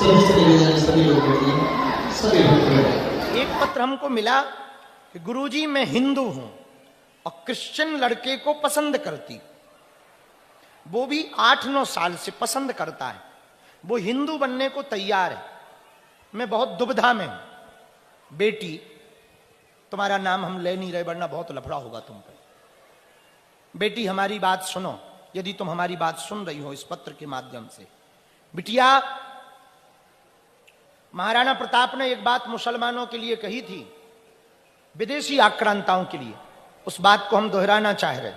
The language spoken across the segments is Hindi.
सभी लोगों के सभी भक्तों। एक पत्र हमको मिला कि गुरुजी मैं हिंदू हूं और क्रिश्चियन लड़के को पसंद करती, वो भी 8-9 साल से पसंद करता है, वो हिंदू बनने को तैयार है। मैं बहुत दुविधा में हूं। बेटी, तुम्हारा नाम हम ले नहीं रहे वरना बहुत लफड़ा होगा तुम पर। बेटी हमारी बात सुनो, यदि तुम हमारी बात सुन रही हो इस पत्र के माध्यम से। बिटिया, महाराणा प्रताप ने एक बात मुसलमानों के लिए कही थी, विदेशी आक्रांताओं के लिए, उस बात को हम दोहराना चाह रहे।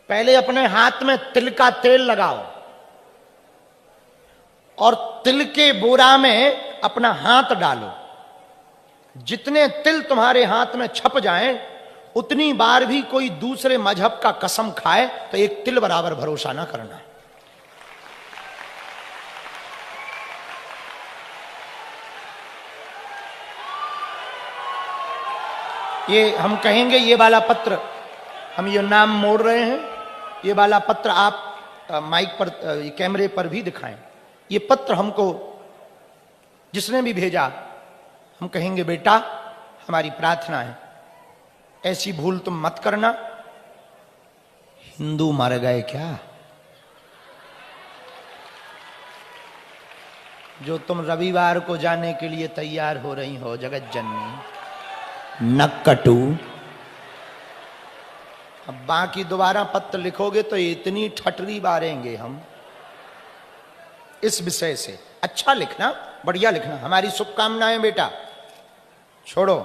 पहले अपने हाथ में तिल का तेल लगाओ और तिल के बोरा में अपना हाथ डालो। जितने तिल तुम्हारे हाथ में छप जाएं, उतनी बार भी कोई दूसरे मजहब का कसम खाए तो एक तिल बराबर भरोसा ना करना। ये हम कहेंगे, ये वाला पत्र, हम ये नाम मोड़ रहे हैं, ये वाला पत्र आप माइक पर, कैमरे पर भी दिखाएं। ये पत्र हमको जिसने भी भेजा, हम कहेंगे बेटा हमारी प्रार्थना है ऐसी भूल तुम मत करना। हिंदू मर गए क्या? जो तुम रविवार को जाने के लिए तैयार हो रही हो जगत जननी, नक्कटू। अब बाकी दोबारा पत्र लिखोगे तो इतनी ठटरी बारेंगे हम इस विषय से। अच्छा लिखना, बढ़िया लिखना, हमारी शुभकामनाएं बेटा। छोड़ो।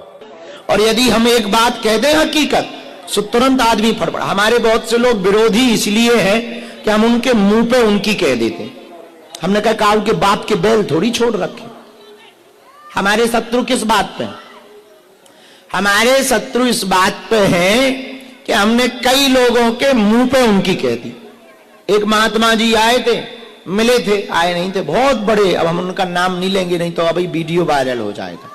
और यदि हम एक बात कह दें हकीकत, तो तुरंत आदमी फड़फड़। हमारे बहुत से लोग विरोधी इसलिए हैं कि हम उनके मुंह पे उनकी कह देते। हमने कहा काऊ के बाप के बैल थोड़ी छोड़ रखे। हमारे शत्रु किस बात पे? हमारे शत्रु इस बात पे हैं कि हमने कई लोगों के मुंह पे उनकी कह दी। एक महात्मा जी आए थे, मिले थे, आए नहीं थे, बहुत बड़े, अब हम उनका नाम नहीं लेंगे नहीं तो अभी वीडियो वायरल हो जाएगा।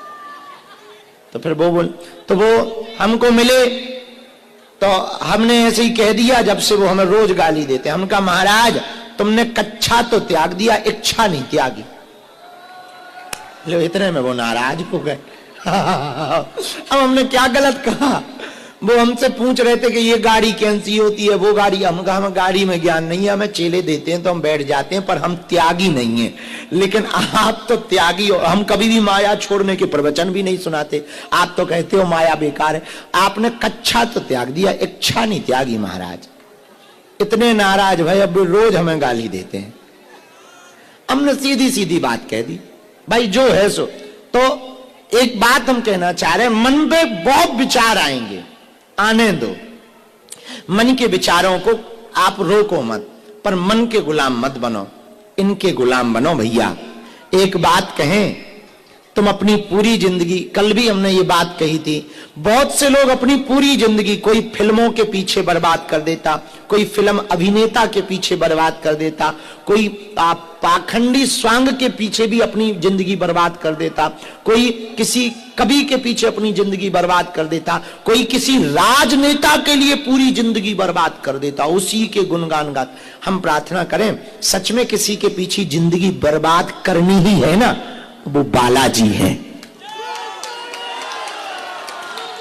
तो फिर वो हमको मिले तो हमने ऐसे ही कह दिया, जब से वो हमें रोज गाली देते। हम कहा महाराज तुमने कच्छा तो त्याग दिया, इच्छा नहीं त्यागी। इतने में वो नाराज हो गए। अब हमने क्या गलत कहा? वो हमसे पूछ रहे थे कि ये गाड़ी कैसी होती है, वो गाड़ी। हम कहा हमें गाड़ी में ज्ञान नहीं है, हमें चेले देते हैं तो हम बैठ जाते हैं, पर हम त्यागी नहीं है। लेकिन आप तो त्यागी हो। हम कभी भी माया छोड़ने के प्रवचन भी नहीं सुनाते, आप तो कहते हो माया बेकार है। आपने कच्छा तो त्याग दिया, इच्छा नहीं त्यागी महाराज। इतने नाराज भाई, अब रोज हमें गाली देते हैं। हमने सीधी सीधी बात कह दी, भाई जो है सो। तो एक बात हम कहना चाह रहे हैं, मन पे बहुत विचार आएंगे, आने दो। मन के विचारों को आप रोको मत, पर मन के गुलाम मत बनो, इनके गुलाम बनो भैया। एक बात कहें, तुम अपनी पूरी जिंदगी, कल भी हमने ये बात कही थी, बहुत से लोग अपनी पूरी जिंदगी कोई फिल्मों के पीछे बर्बाद कर देता, कोई फिल्म अभिनेता के पीछे बर्बाद कर देता, कोई पाखंडी स्वांग के पीछे भी अपनी जिंदगी बर्बाद कर देता, कोई किसी कवि के पीछे अपनी जिंदगी बर्बाद कर देता, कोई किसी राजनेता के लिए पूरी जिंदगी बर्बाद कर देता, उसी के गुणगान गाता। हम प्रार्थना करें, सच में किसी के पीछे जिंदगी बर्बाद करनी ही है ना, वो बालाजी है।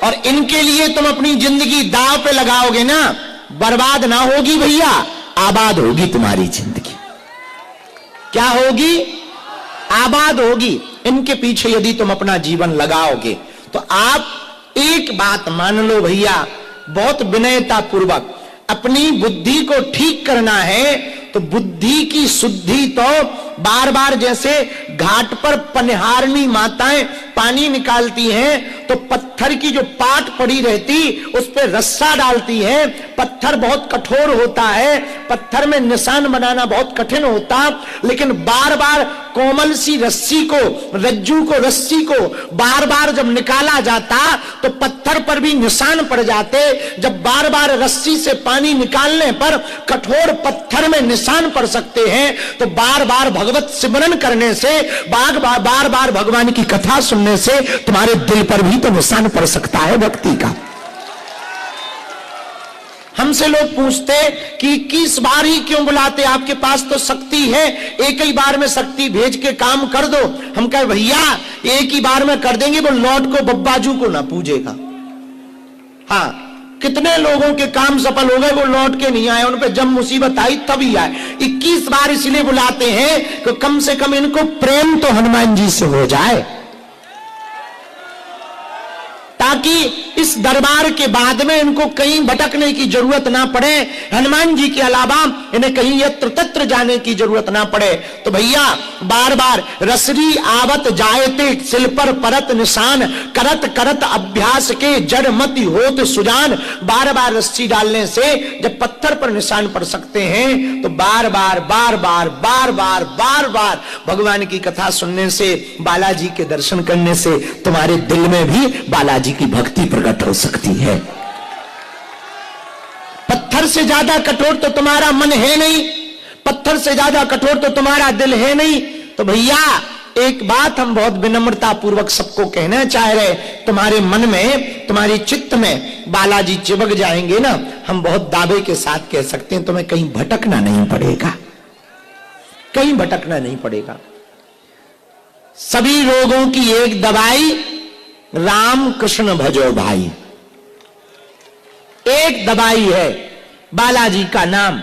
और इनके लिए तुम अपनी जिंदगी दांव पे लगाओगे ना, बर्बाद ना होगी भैया, आबाद होगी तुम्हारी जिंदगी। क्या होगी? आबाद होगी। इनके पीछे यदि तुम अपना जीवन लगाओगे तो आप एक बात मान लो भैया, बहुत विनयता पूर्वक अपनी बुद्धि को ठीक करना है तो बुद्धि की शुद्धि तो बार बार, जैसे घाट पर पनिहारनी माताएं पानी निकालती हैं तो पत्थर की जो पाट पड़ी रहती उस पर रस्सा डालती है। पत्थर बहुत कठोर होता है, पत्थर में निशान बनाना बहुत कठिन होता, लेकिन बार बार कोमल सी रस्सी को, रज्जू को, रस्सी को बार बार जब निकाला जाता तो पत्थर पर भी निशान पड़ जाते। जब बार बार रस्सी से पानी निकालने पर कठोर पत्थर में निशान पड़ सकते हैं, तो बार बार भगवत सिमरन करने से, बार बार भगवान की कथा सुनने से तुम्हारे दिल पर भी तो निशान पड़ सकता है भक्ति का। हमसे लोग पूछते कि 21 बार ही क्यों बुलाते, आपके पास तो शक्ति शक्ति है, एक ही बार में शक्ति भेज के काम कर दो। हम कहे भैया एक ही बार में कर देंगे, वो लौट को बब्बाजू को ना पूजेगा। हाँ, कितने लोगों के काम सफल हो गए, वो लौट के नहीं आए, उन पे जब मुसीबत आई तभी आए। 21 बार इसलिए बुलाते हैं कि कम से कम इनको प्रेम तो हनुमान जी से हो जाए, ताकि इस दरबार के बाद में इनको कहीं भटकने की जरूरत ना पड़े, हनुमान जी के अलावा इन्हें कहीं यत्र तत्र जाने की जरूरत ना पड़े। तो भैया बार बार रसरी आवत जायते सिल पर परत निशान, करत करत अभ्यास के जड़ मति होत सुजान। बार बार रस्सी डालने से जब पत्थर पर निशान पड़ सकते हैं, तो बार बार बार बार बार बार बार बार भगवान की कथा सुनने से, बालाजी के दर्शन करने से तुम्हारे दिल में भी बालाजी की भक्ति प्रकट हो सकती है। पत्थर से ज्यादा कठोर तो तुम्हारा मन है नहीं, पत्थर से ज्यादा कठोर तो तुम्हारा दिल है नहीं। तो भैया एक बात हम बहुत विनम्रता पूर्वक सबको कहना चाह रहे, तुम्हारे मन में, तुम्हारी चित्त में बालाजी चिपक जाएंगे ना, हम बहुत दावे के साथ कह सकते हैं तुम्हें कहीं भटकना नहीं पड़ेगा, कहीं भटकना नहीं पड़ेगा। सभी रोगों की एक दवाई, राम कृष्ण भजो भाई, एक दवाई है बालाजी का नाम।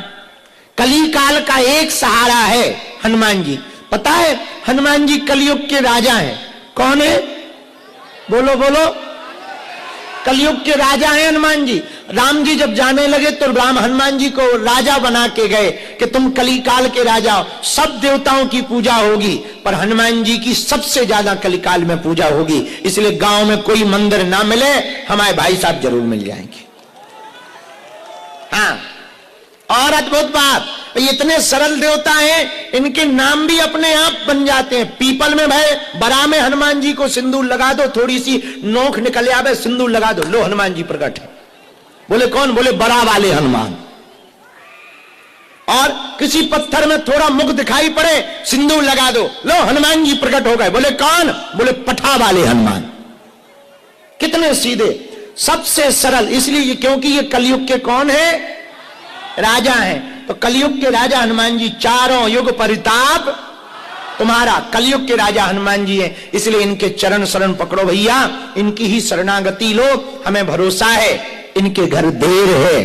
कली काल का एक सहारा है हनुमान जी। पता है हनुमान जी कलयुग के राजा हैं। कौन है? बोलो बोलो। कलयुग के राजा हैं हनुमान जी। राम जी जब जाने लगे तो राम हनुमान जी को राजा बना के गए कि तुम कलिकाल के राजा हो, सब देवताओं की पूजा होगी पर हनुमान जी की सबसे ज्यादा कलिकाल में पूजा होगी। इसलिए गांव में कोई मंदिर ना मिले, हमारे भाई साहब जरूर मिल जाएंगे। हाँ, और अद्भुत बात, इतने सरल देवता हैं, इनके नाम भी अपने आप बन जाते हैं। पीपल में भाई बरा में हनुमान जी को सिंदूर लगा दो, थोड़ी सी नोक निकल आवे, सिंदूर लगा दो, लो हनुमान जी प्रकट है। बोले कौन? बोले बरा वाले हनुमान। और किसी पत्थर में थोड़ा मुख दिखाई पड़े, सिंदूर लगा दो, लो हनुमान जी प्रकट हो गए। बोले कौन? बोले पठा वाले हनुमान। कितने सीधे, सबसे सरल। इसलिए क्योंकि ये कलयुग के कौन है? राजा हैं। तो कलयुग के राजा हनुमान जी, चारों युग परिताप तुम्हारा। कलयुग के राजा हनुमान जी हैं, इसलिए इनके चरण शरण पकड़ो भैया, इनकी ही शरणागति लो। हमें भरोसा है इनके घर देर है